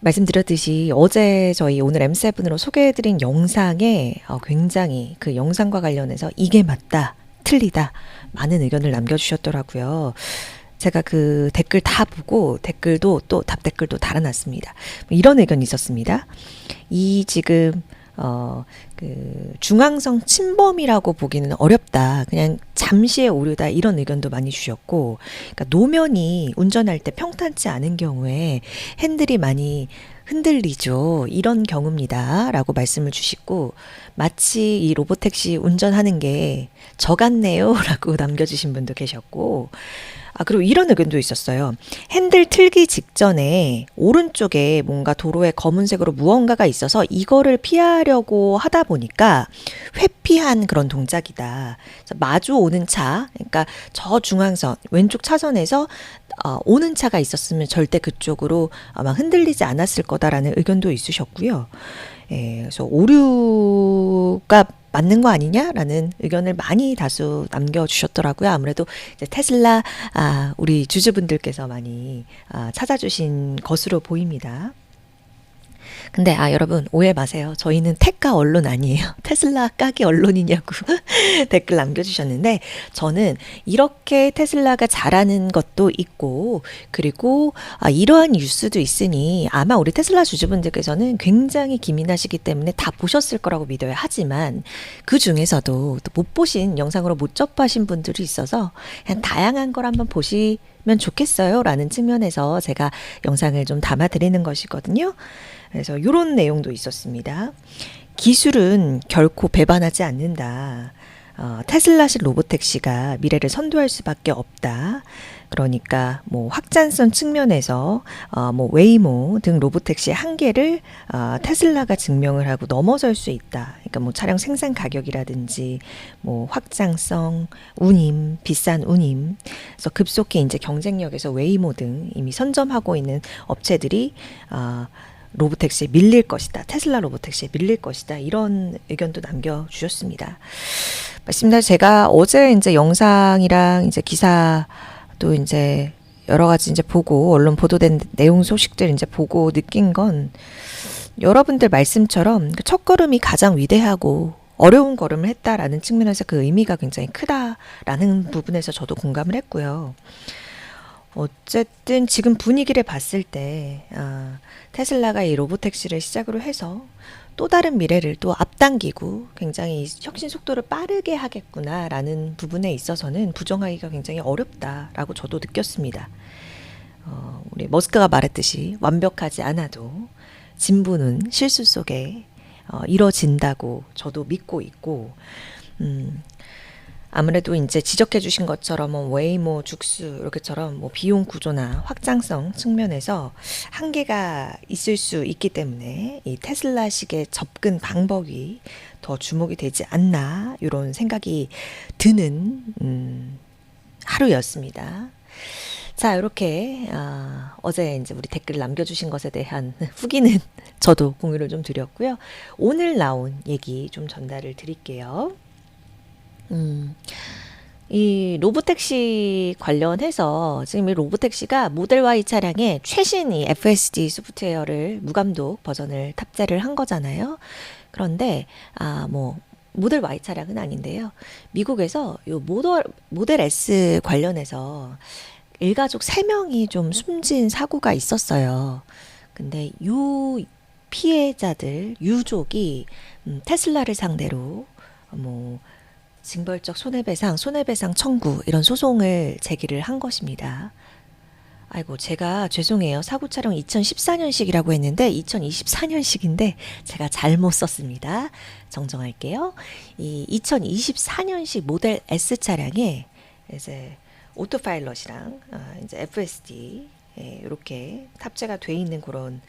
말씀드렸듯이 어제 저희 오늘 M7으로 소개해드린 영상에 굉장히 그 영상과 관련해서 이게 맞다, 틀리다, 많은 의견을 남겨주셨더라고요. 제가 그 댓글 다 보고 댓글도 또 답 댓글도 달아놨습니다. 이런 의견이 있었습니다. 이 지금 그 중앙성 침범이라고 보기는 어렵다. 그냥 잠시의 오류다. 이런 의견도 많이 주셨고, 그러니까 노면이 운전할 때 평탄치 않은 경우에 핸들이 많이 흔들리죠. 이런 경우입니다. 라고 말씀을 주시고, 마치 이 로보택시 운전하는 게 저 같네요. 라고 남겨주신 분도 계셨고, 그리고 이런 의견도 있었어요. 핸들 틀기 직전에 오른쪽에 뭔가 도로에 검은색으로 무언가가 있어서 이거를 피하려고 하다 보니까 회피한 그런 동작이다. 마주 오는 차, 그러니까 저 중앙선, 왼쪽 차선에서 오는 차가 있었으면 절대 그쪽으로 아마 흔들리지 않았을 거다라는 의견도 있으셨고요. 그래서 오류가 맞는 거 아니냐라는 의견을 많이 다수 남겨주셨더라고요. 아무래도 이제 테슬라 우리 주주분들께서 많이 찾아주신 것으로 보입니다. 근데 여러분 오해 마세요. 저희는 테카 언론 아니에요. 테슬라 까기 언론이냐고 댓글 남겨주셨는데, 저는 이렇게 테슬라가 잘하는 것도 있고, 그리고 이러한 뉴스도 있으니 아마 우리 테슬라 주주분들께서는 굉장히 기민하시기 때문에 다 보셨을 거라고 믿어요. 하지만 그 중에서도 또 못 보신, 영상으로 못 접하신 분들이 있어서 그냥 다양한 걸 한번 보시면 좋겠어요 라는 측면에서 제가 영상을 좀 담아 드리는 것이거든요. 그래서 이런 내용도 있었습니다. 기술은 결코 배반하지 않는다. 테슬라식 로보택시가 미래를 선도할 수밖에 없다. 그러니까 뭐 확장성 측면에서 뭐 웨이모 등 로보택시의 한계를 테슬라가 증명을 하고 넘어설 수 있다. 그러니까 뭐 차량 생산 가격이라든지 뭐 확장성, 운임, 비싼 운임. 그래서 급속히 이제 경쟁력에서 웨이모 등 이미 선점하고 있는 업체들이 로보택시에 밀릴 것이다. 테슬라 로보택시에 밀릴 것이다. 이런 의견도 남겨주셨습니다. 맞습니다. 제가 어제 이제 영상이랑 이제 기사도 이제 여러 가지 이제 보고, 언론 보도된 내용 소식들 이제 보고 느낀 건, 여러분들 말씀처럼 그 첫걸음이 가장 위대하고 어려운 걸음을 했다라는 측면에서 그 의미가 굉장히 크다라는 부분에서 저도 공감을 했고요. 어쨌든 지금 분위기를 봤을 때 테슬라가 이 로보택시를 시작으로 해서 또 다른 미래를 또 앞당기고 굉장히 혁신 속도를 빠르게 하겠구나라는 부분에 있어서는 부정하기가 굉장히 어렵다라고 저도 느꼈습니다. 우리 머스크가 말했듯이 완벽하지 않아도 진부는 실수 속에 이뤄진다고 저도 믿고 있고, 아무래도 이제 지적해 주신 것처럼 웨이모, 죽수 이렇게처럼 뭐 비용 구조나 확장성 측면에서 한계가 있을 수 있기 때문에 이 테슬라식의 접근 방법이 더 주목이 되지 않나, 이런 생각이 드는 하루였습니다. 자, 이렇게 어제 이제 우리 댓글 남겨주신 것에 대한 후기는 저도 공유를 좀 드렸고요. 오늘 나온 얘기 좀 전달을 드릴게요. 이 로보택시 관련해서 지금 이 로보택시가 모델 Y 차량에 최신 이 FSD 소프트웨어를 무감독 버전을 탑재를 한 거잖아요. 그런데 뭐 모델 Y 차량은 아닌데요. 미국에서 요 모델 S 관련해서 일가족 3명이 좀 숨진 사고가 있었어요. 근데 요 피해자들 유족이 테슬라를 상대로 뭐 징벌적 손해배상 청구 이런 소송을 제기를 한 것입니다. 아이고, 제가 죄송해요. 사고 촬영 2014년식이라고 했는데 2024년식인데 제가 잘못 썼습니다. 정정할게요. 이 2024년식 모델 S 차량에 이제 오토파일럿이랑 이제 FSD 이렇게 탑재가 돼 있는 그런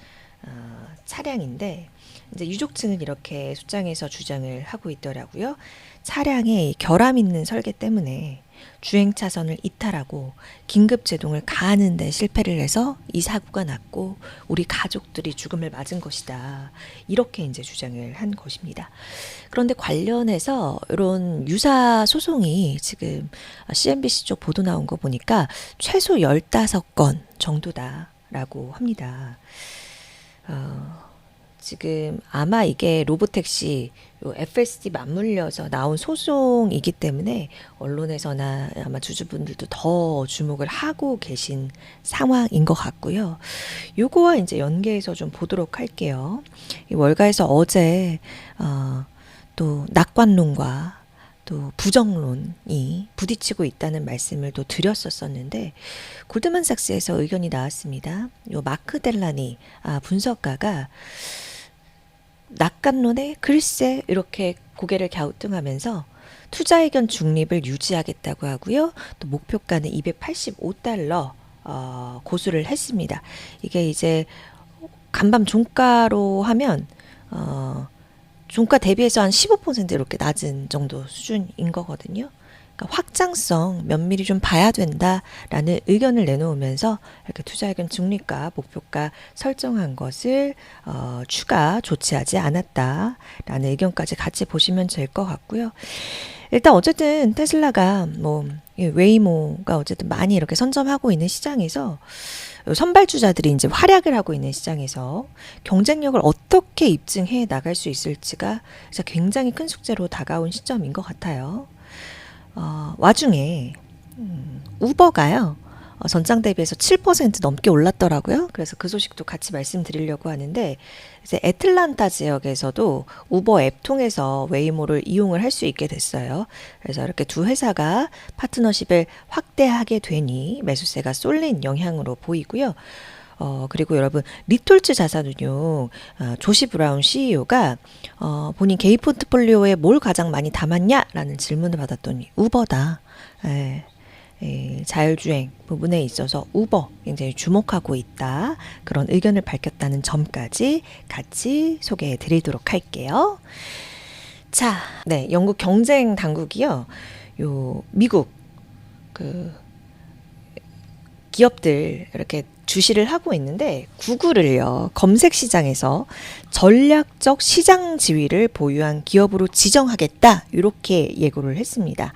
차량인데, 이제 유족 측은 이렇게 소장에서 주장을 하고 있더라고요. 차량에 결함 있는 설계 때문에 주행 차선을 이탈하고 긴급 제동을 가하는 데 실패를 해서 이 사고가 났고 우리 가족들이 죽음을 맞은 것이다. 이렇게 이제 주장을 한 것입니다. 그런데 관련해서 이런 유사 소송이 지금 CNBC 쪽 보도 나온 거 보니까 최소 15건 정도다라고 합니다. 지금 아마 이게 로보택시 요 FSD 맞물려서 나온 소송이기 때문에 언론에서나 아마 주주분들도 더 주목을 하고 계신 상황인 것 같고요. 요거와 이제 연계해서 좀 보도록 할게요. 이 월가에서 어제 또 낙관론과 또 부정론이 부딪히고 있다는 말씀을 또 드렸었었는데 골드만삭스에서 의견이 나왔습니다. 요 마크 델라니 분석가가 낙관론에 글쎄 이렇게 고개를 갸우뚱하면서 투자 의견 중립을 유지하겠다고 하고요. 또 목표가는 285달러 고수를 했습니다. 이게 이제 간밤 종가로 하면 종가 대비해서 한 15% 이렇게 낮은 정도 수준인 거거든요. 그러니까 확장성 면밀히 좀 봐야 된다라는 의견을 내놓으면서 이렇게 투자 의견 중립가 목표가 설정한 것을 추가 조치하지 않았다라는 의견까지 같이 보시면 될 것 같고요. 일단 어쨌든 테슬라가 뭐 웨이모가 어쨌든 많이 이렇게 선점하고 있는 시장에서 선발주자들이 이제 활약을 하고 있는 시장에서 경쟁력을 어떻게 입증해 나갈 수 있을지가 진짜 굉장히 큰 숙제로 다가온 시점인 것 같아요. 와중에 우버가요. 전장 대비해서 7% 넘게 올랐더라고요. 그래서 그 소식도 같이 말씀드리려고 하는데 이제 애틀란타 지역에서도 우버 앱 통해서 웨이모를 이용을 할 수 있게 됐어요. 그래서 이렇게 두 회사가 파트너십을 확대하게 되니 매수세가 쏠린 영향으로 보이고요. 그리고 여러분 리톨츠 자산운용 조시 브라운 CEO가 본인 개인 포트폴리오에 뭘 가장 많이 담았냐라는 질문을 받았더니 우버다. 자율주행 부분에 있어서 우버 굉장히 주목하고 있다. 그런 의견을 밝혔다는 점까지 같이 소개해 드리도록 할게요. 자, 네, 영국 경쟁 당국이요. 요 미국 그 기업들 이렇게 주시를 하고 있는데 구글을요. 검색 시장에서 전략적 시장 지위를 보유한 기업으로 지정하겠다. 이렇게 예고를 했습니다.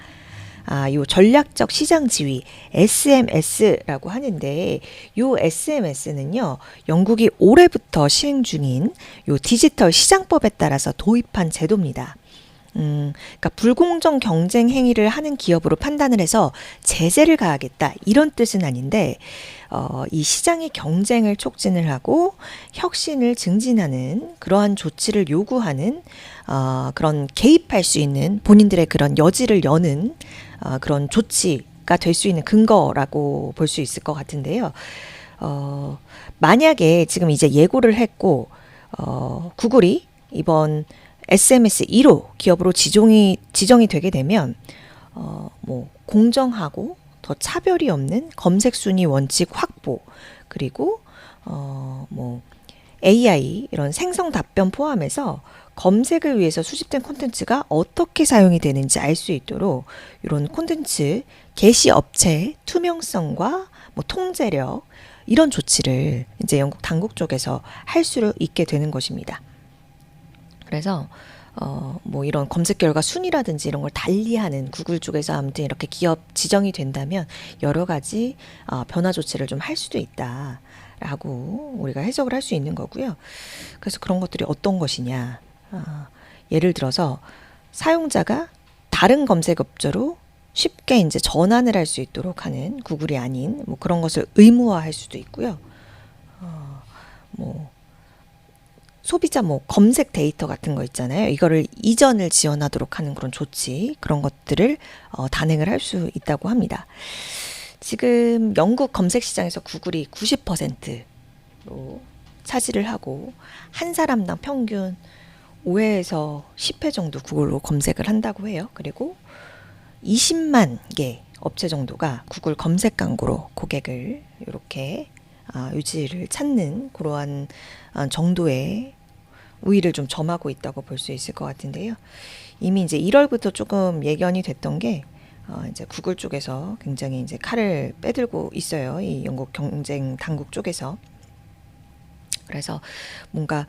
요 전략적 시장 지위 SMS라고 하는데 요 SMS는요. 영국이 올해부터 시행 중인 요 디지털 시장법에 따라서 도입한 제도입니다. 그러니까 불공정 경쟁 행위를 하는 기업으로 판단을 해서 제재를 가하겠다 이런 뜻은 아닌데 이 시장의 경쟁을 촉진을 하고 혁신을 증진하는 그러한 조치를 요구하는 그런 개입할 수 있는 본인들의 그런 여지를 여는 그런 조치가 될 수 있는 근거라고 볼 수 있을 것 같은데요. 만약에 지금 이제 예고를 했고 구글이 이번 SMS 1호 기업으로 지정이 되게 되면 뭐 공정하고 더 차별이 없는 검색 순위 원칙 확보 그리고 뭐 AI 이런 생성 답변 포함해서 검색을 위해서 수집된 콘텐츠가 어떻게 사용이 되는지 알 수 있도록 이런 콘텐츠 게시 업체의 투명성과 뭐 통제력 이런 조치를 이제 영국 당국 쪽에서 할 수 있게 되는 것입니다. 그래서 뭐 이런 검색 결과 순위라든지 이런 걸 달리하는 구글 쪽에서 아무튼 이렇게 기업 지정이 된다면 여러 가지 변화 조치를 좀 할 수도 있다라고 우리가 해석을 할 수 있는 거고요. 그래서 그런 것들이 어떤 것이냐. 예를 들어서 사용자가 다른 검색 업체로 쉽게 이제 전환을 할 수 있도록 하는 구글이 아닌 뭐 그런 것을 의무화할 수도 있고요. 뭐 소비자 뭐 검색 데이터 같은 거 있잖아요. 이거를 이전을 지원하도록 하는 그런 조치 그런 것들을 단행을 할 수 있다고 합니다. 지금 영국 검색 시장에서 구글이 90%로 차지를 하고 한 사람당 평균 5회에서 10회 정도 구글로 검색을 한다고 해요. 그리고 20만 개 업체 정도가 구글 검색 광고로 고객을 이렇게 유지를 찾는 그러한 정도의 우위를 좀 점하고 있다고 볼 수 있을 것 같은데요. 이미 이제 1월부터 조금 예견이 됐던 게 이제 구글 쪽에서 굉장히 이제 칼을 빼들고 있어요. 이 영국 경쟁 당국 쪽에서. 그래서 뭔가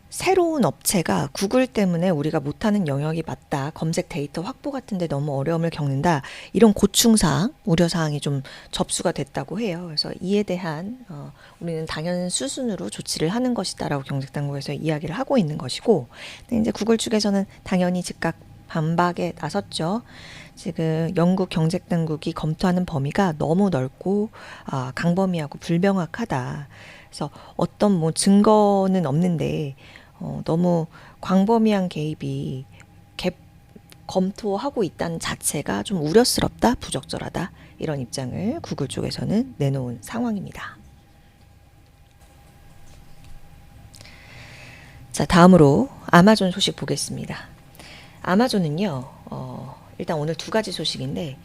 새로운 업체가 구글 때문에 우리가 못하는 영역이 맞다. 검색 데이터 확보 같은데 너무 어려움을 겪는다. 이런 고충사항, 우려사항이 좀 접수가 됐다고 해요. 그래서 이에 대한 우리는 당연 수순으로 조치를 하는 것이다라고 경쟁당국에서 이야기를 하고 있는 것이고, 근데 이제 구글 측에서는 당연히 즉각 반박에 나섰죠. 지금 영국 경쟁당국이 검토하는 범위가 너무 넓고 강범위하고 불명확하다. 그래서 어떤 뭐 증거는 없는데 너무 광범위한 개입이 검토하고 있다는 자체가 좀 우려스럽다, 부적절하다 이런 입장을 구글 쪽에서는 내놓은 상황입니다. 자, 다음으로 아마존 소식 보겠습니다. 아마존은요, 일단 오늘 두 가지 소식인데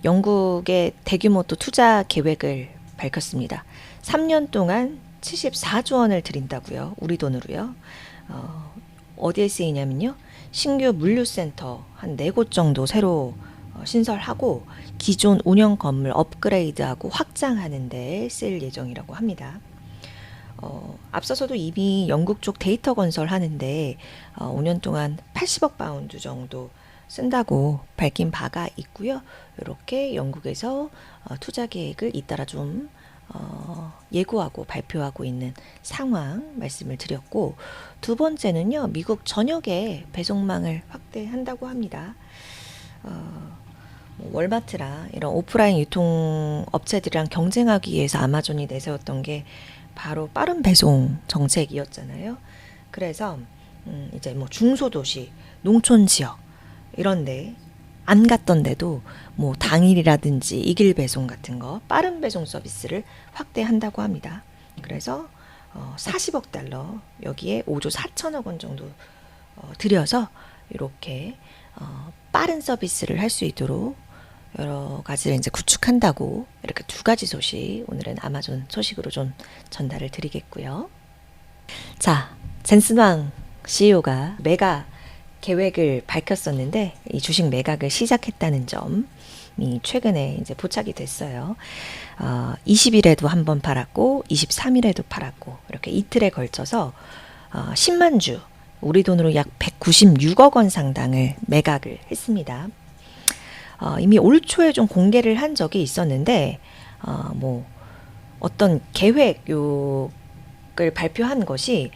영국의 대규모 또 투자 계획을 밝혔습니다. 3년 동안 74조 원을 들인다고요. 우리 돈으로요. 어디에 쓰이냐면요. 신규 물류센터 한 4곳 정도 새로 신설하고 기존 운영 건물 업그레이드하고 확장하는 데 쓸 예정이라고 합니다. 앞서서도 이미 영국 쪽 데이터 건설하는데 5년 동안 80억 파운드 정도 쓴다고 밝힌 바가 있고요. 이렇게 영국에서 투자 계획을 잇따라 좀 예고하고 발표하고 있는 상황 말씀을 드렸고, 두 번째는요, 미국 전역에 배송망을 확대한다고 합니다. 월마트랑 이런 오프라인 유통 업체들이랑 경쟁하기 위해서 아마존이 내세웠던 게 바로 빠른 배송 정책이었잖아요. 그래서 이제 뭐 중소도시, 농촌 지역 이런데 안 갔던 데도 뭐 당일이라든지 이길 배송 같은 거 빠른 배송 서비스를 확대한다고 합니다. 그래서 40억 달러 여기에 5조 4천억 원 정도 들여서 이렇게 빠른 서비스를 할 수 있도록 여러 가지를 이제 구축한다고, 이렇게 두 가지 소식 오늘은 아마존 소식으로 좀 전달을 드리겠고요. 자, 젠슨 왕 CEO가 매각 계획을 밝혔었는데 이 주식 매각을 시작했다는 점이 최근에 이제 포착이 됐어요. 20일에도 한 번 팔았고 23일에도 팔았고 이렇게 이틀에 걸쳐서 10만 주, 우리 돈으로 약 196억 원 상당을 매각을 했습니다. 이미 올 초에 좀 공개를 한 적이 있었는데 뭐 어떤 계획을 발표한 것이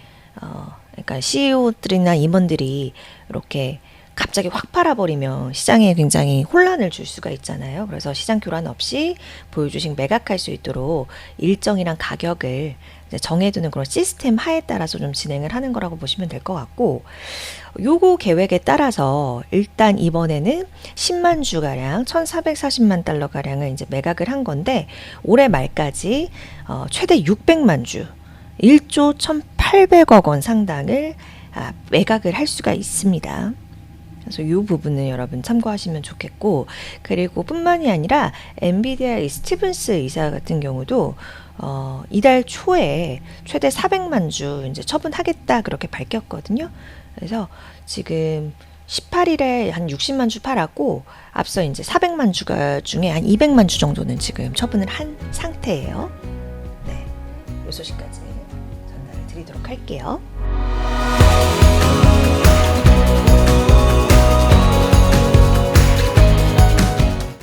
그러니까 CEO들이나 임원들이 이렇게 갑자기 확 팔아버리면 시장에 굉장히 혼란을 줄 수가 있잖아요. 그래서 시장 교란 없이 보유주식 매각할 수 있도록 일정이랑 가격을 이제 정해두는 그런 시스템 하에 따라서 좀 진행을 하는 거라고 보시면 될 것 같고, 요거 계획에 따라서 일단 이번에는 10만 주가량 1,440만 달러가량을 이제 매각을 한 건데, 올해 말까지 최대 600만 주 1조 1,800억 원 상당을 매각을 할 수가 있습니다. 그래서 이 부분은 여러분 참고하시면 좋겠고, 그리고 뿐만이 아니라 엔비디아의 스티븐스 이사 같은 경우도 이달 초에 최대 400만 주 이제 처분하겠다 그렇게 밝혔거든요. 그래서 지금 18일에 한 60만 주 팔았고, 앞서 이제 400만 주가 중에 한 200만 주 정도는 지금 처분을 한 상태예요. 네, 이 소식까지 전달을 드리도록 할게요.